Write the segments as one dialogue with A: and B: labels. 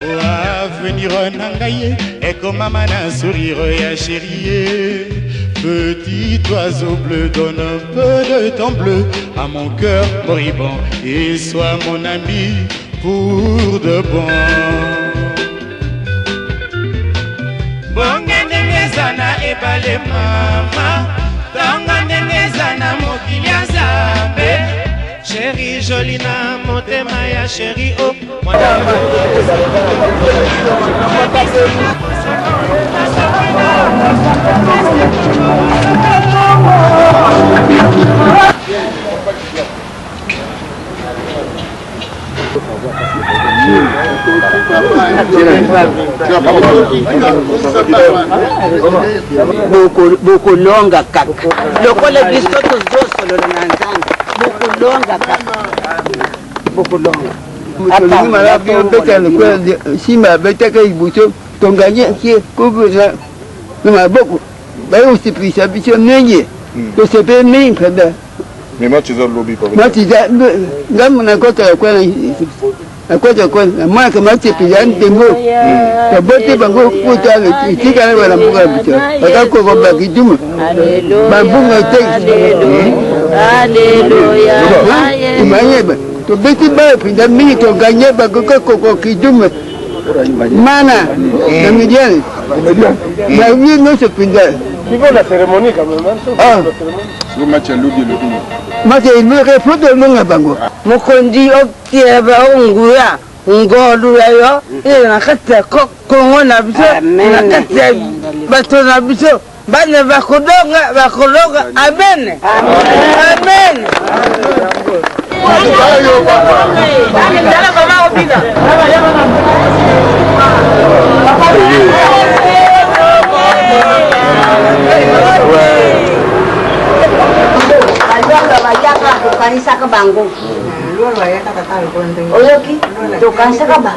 A: Avenir nangaye et comme maman un sourire ya chérie. Petit oiseau bleu donne un peu de temps bleu à mon cœur moribond et sois mon ami pour de bon. Bongane ngezana ebale mama, tangane ngezana mokilia zambe. Chérie Jolina, motema ya chérie oh.
B: Beaucoup longa kaka. Lokola bisoto zoso lo nanzanga. Beaucoup longa kaka. Beaucoup longa.
C: Mutoni malabi obeta le kwa si ma beta ka ibuto tonganye ki kubuza. Ma beaucoup. Ba aussi pris sa bicho nenye. To se pe min kada.
D: Mais moi tu as le lobby pour
C: moi tu as ngam na kota kwa na kota kwa moi que moi tu pian demo. To bote bango kuta le tika wala mbuga bicho. Baka ko ba kijuma. Ba bunga te.
B: Alléluia.
C: Imanyeba. To beti ba pinda mini to ganye ba ko kijuma. Mana. Na midian. Na oui non se pinda.
D: Tu vois la cérémonie quand même. Ah. Le match à lobby le tout.
C: Match il me refuse de longa bango.
B: Mukondi okieba unguya. Ngolu yayo ina kata kongo na biso na kata bato na biso bane bakolonga amen amen
E: kanisa ka bango oyoki to kanisa ka ba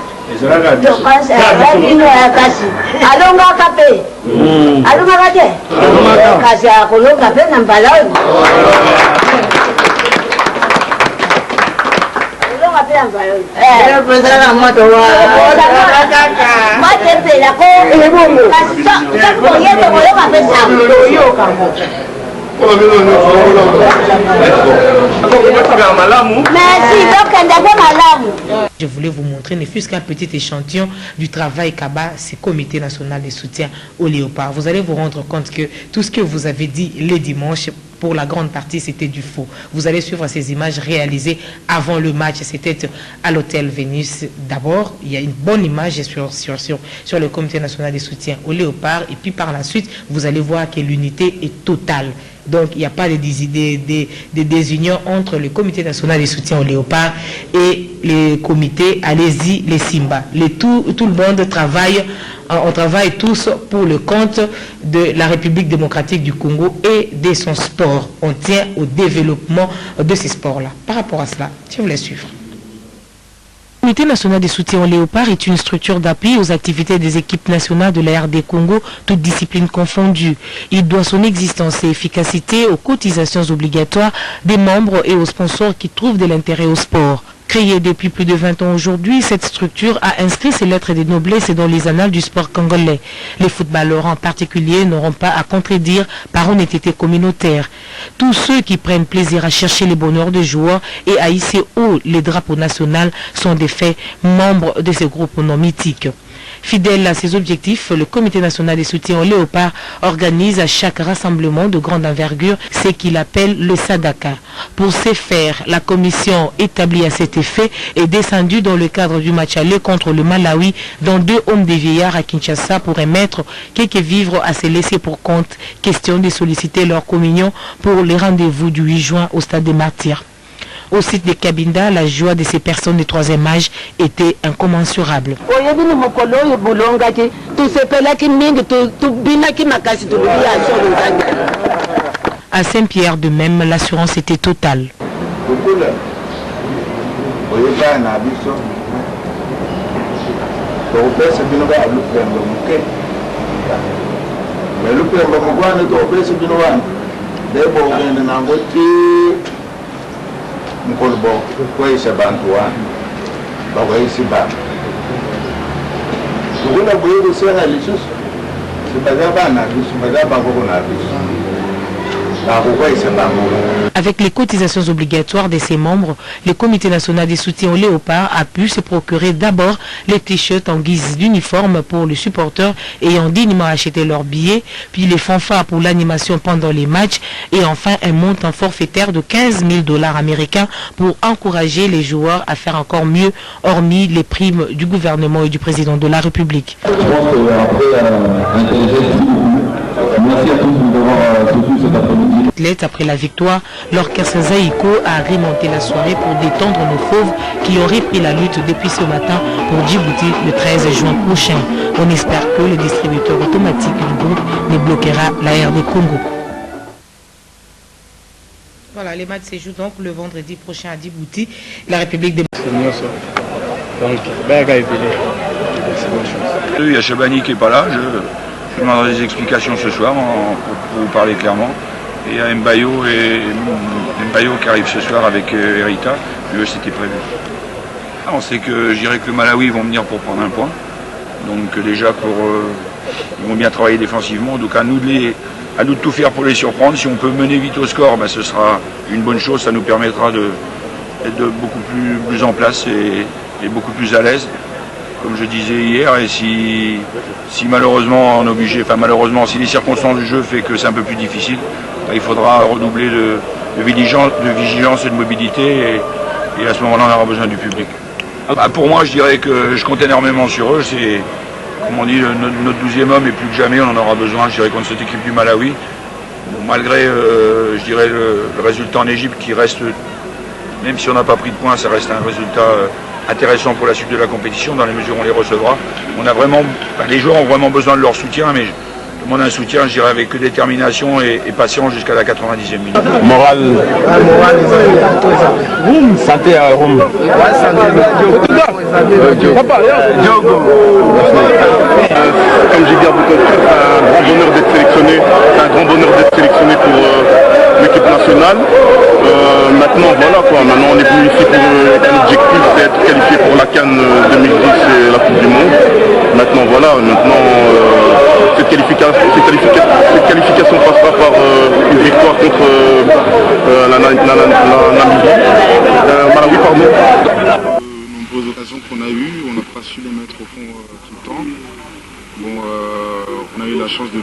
E: to kanisa ino ya kasi alonga kape alonga kate kasi akolonga pe na mbalawi alonga pe na mbalawi
B: presana moto wa
E: mate pe la ko kasi so yeto kolonga pe sa yo kamo.
F: Je voulais vous montrer, ne fût-ce qu'un petit échantillon du travail qu'ABA, ce comité national de soutien aux léopards. Vous allez vous rendre compte que tout ce que vous avez dit les dimanches, pour la grande partie, c'était du faux. Vous allez suivre ces images réalisées avant le match. C'était à l'hôtel Vénus. D'abord, il y a une bonne image sur le comité national de soutien aux léopards. Et puis par la suite, vous allez voir que l'unité est totale. Donc, il n'y a pas de désunion entre le comité national de soutien aux léopards et le comité, allez-y, les Simba. Tout le monde travaille, on travaille tous pour le compte de la République démocratique du Congo et de son sport. On tient au développement de ces sports-là. Par rapport à cela, je vous laisse suivre. Le Comité national de soutien aux léopards est une structure d'appui aux activités des équipes nationales de la RD Congo, toutes disciplines confondues. Il doit son existence et efficacité aux cotisations obligatoires des membres et aux sponsors qui trouvent de l'intérêt au sport. Créée depuis plus de 20 ans aujourd'hui, cette structure a inscrit ses lettres de noblesse dans les annales du sport congolais. Les footballeurs en particulier n'auront pas à contredire par honnêteté communautaire. Tous ceux qui prennent plaisir à chercher les bonheurs des joueurs et à hisser haut les drapeaux nationaux sont des faits membres de ces groupes non mythiques. Fidèle à ses objectifs, le Comité national de soutien aux léopards organise à chaque rassemblement de grande envergure ce qu'il appelle le Sadaka. Pour ce faire, la commission établie à cet effet est descendue dans le cadre du match aller contre le Malawi dans 2 hommes des vieillards à Kinshasa pour émettre quelques vivres à se laisser pour compte, question de solliciter leur communion pour les rendez-vous du 8 juin au stade des Martyrs. Au site de Kabinda, la joie de ces personnes de 3e âge était incommensurable. À Saint-Pierre de même, l'assurance était totale.
D: Mkolbo kwa isa bantu wa bawa isi ba
F: Avec les cotisations obligatoires de ses membres, le Comité national des soutiens au léopard a pu se procurer d'abord les t-shirts en guise d'uniforme pour les supporters ayant dignement acheté leurs billets, puis les fanfares pour l'animation pendant les matchs et enfin un montant forfaitaire de 15 000 $ américains pour encourager les joueurs à faire encore mieux, hormis les primes du gouvernement et du président de la République.
G: Merci à tous d'avoir soutenu cet après-midi.
F: Après la victoire, l'orchestre Zaïko a remonté la soirée pour détendre nos fauves qui auraient pris la lutte depuis ce matin pour Djibouti le 13 juin prochain. On espère que le distributeur automatique du groupe ne bloquera la RD Congo. Voilà, les matchs se jouent donc le vendredi prochain à Djibouti, la République des...
H: Il y a Chabani qui n'est pas là, je demanderai des explications ce soir pour vous parler clairement. Et il y a Mbayo qui arrive ce soir avec Erita, lui c'était prévu. On sait que je dirais que le Malawi vont venir pour prendre un point. Donc déjà ils vont bien travailler défensivement, donc à nous de tout faire pour les surprendre. Si on peut mener vite au score, ben, ce sera une bonne chose, ça nous permettra d'être beaucoup plus en place et beaucoup plus à l'aise. Comme je disais hier, et si malheureusement on est obligé, si les circonstances du jeu fait que c'est un peu plus difficile, il faudra redoubler de vigilance et de mobilité, et à ce moment-là on aura besoin du public. Pour moi, je dirais que je compte énormément sur eux. C'est, comme on dit, notre 12e homme, et plus que jamais on en aura besoin, je dirais, contre cette équipe du Malawi. Bon, malgré je dirais le résultat en Égypte qui reste, même si on n'a pas pris de points, ça reste un résultat intéressant pour la suite de la compétition, dans les mesures où on les recevra. Les joueurs ont vraiment besoin de leur soutien, mais je demande un soutien, je dirais, avec détermination et patience jusqu'à la 90e minute.
G: Moral. Santé à Rome.
D: Comme j'ai dit à beaucoup de fois, c'est un grand bonheur d'être sélectionné. C'est un grand bonheur d'être sélectionné pour l'équipe nationale. Maintenant, voilà quoi. Maintenant, on est venu ici pour un objectif, c'est être qualifié pour la CAN 2010 et la Coupe du Monde. Maintenant, voilà. Cette qualification passera par une victoire contre la Namibie. Malawi, pardon. Nombreuses occasions qu'on a eues, on n'a pas su les mettre au fond tout le temps. Bon, on a eu la chance de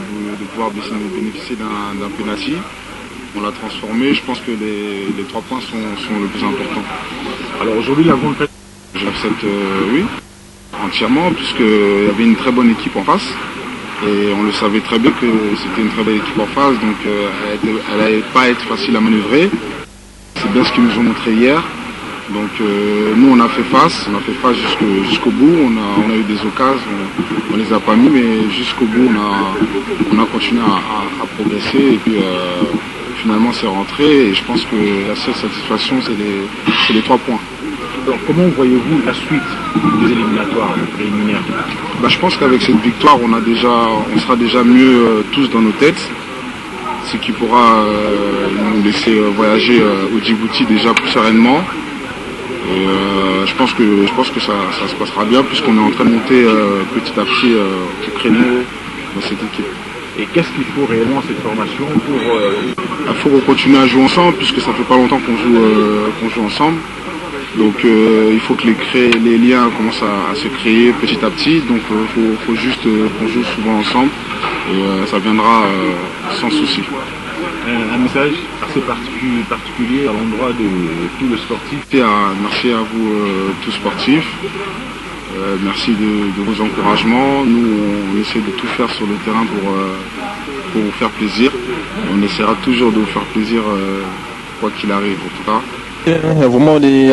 D: pouvoir bénéficier d'un penalty. On l'a transformé, je pense que les 3 points sont le plus important.
I: Alors aujourd'hui, la grande fête,
D: je l'accepte, oui, entièrement, puisqu'il y avait une très bonne équipe en face. Et on le savait très bien que c'était une très belle équipe en face, donc elle n'allait pas être facile à manœuvrer. C'est bien ce qu'ils nous ont montré hier. Donc nous on a fait face jusqu'au bout, on a eu des occasions, on les a pas mis, mais jusqu'au bout on a continué à progresser, et puis finalement c'est rentré, et je pense que la seule satisfaction c'est les 3 points.
I: Alors comment voyez-vous la suite des éliminatoires préliminaires?
D: Je pense qu'avec cette victoire on sera déjà mieux tous dans nos têtes, ce qui pourra nous laisser voyager au Djibouti déjà plus sereinement. Et je pense que ça se passera bien, puisqu'on est en train de monter petit à petit au créneau dans cette équipe.
I: Et qu'est-ce qu'il faut réellement à cette formation pour...
D: Il faut continuer à jouer ensemble, puisque ça fait pas longtemps qu'on joue ensemble. Donc il faut que les liens commencent à se créer petit à petit. Donc il faut juste qu'on joue souvent ensemble, et ça viendra sans souci.
I: Un message assez particulier à l'endroit de tous les sportifs.
D: Merci à vous tous sportifs. Merci de vos encouragements. Nous, on essaie de tout faire sur le terrain pour vous faire plaisir. On essaiera toujours de vous faire plaisir quoi qu'il arrive, en tout cas.
J: Il y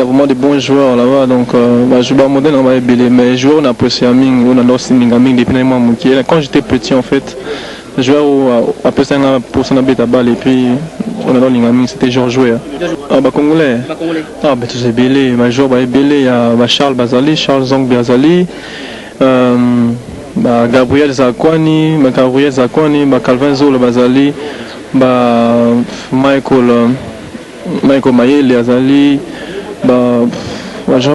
J: a vraiment des bons joueurs là-bas, donc je vais modèle on va belé, mais les joueurs on a apprécié à Ming, on a lancé Mingaming depuis les mois. Quand j'étais petit en fait, les joueurs après ça pour s'en habiter à balle, et puis on a dans Mingaming, c'était genre joueur. Congolais. Tu sais belé, mais joueur belé, il y a Charles Bazali, Charles Zong Bazali, Gabriel Zakwani, Calvin Zolo Bazali, Michael Mayele Azali,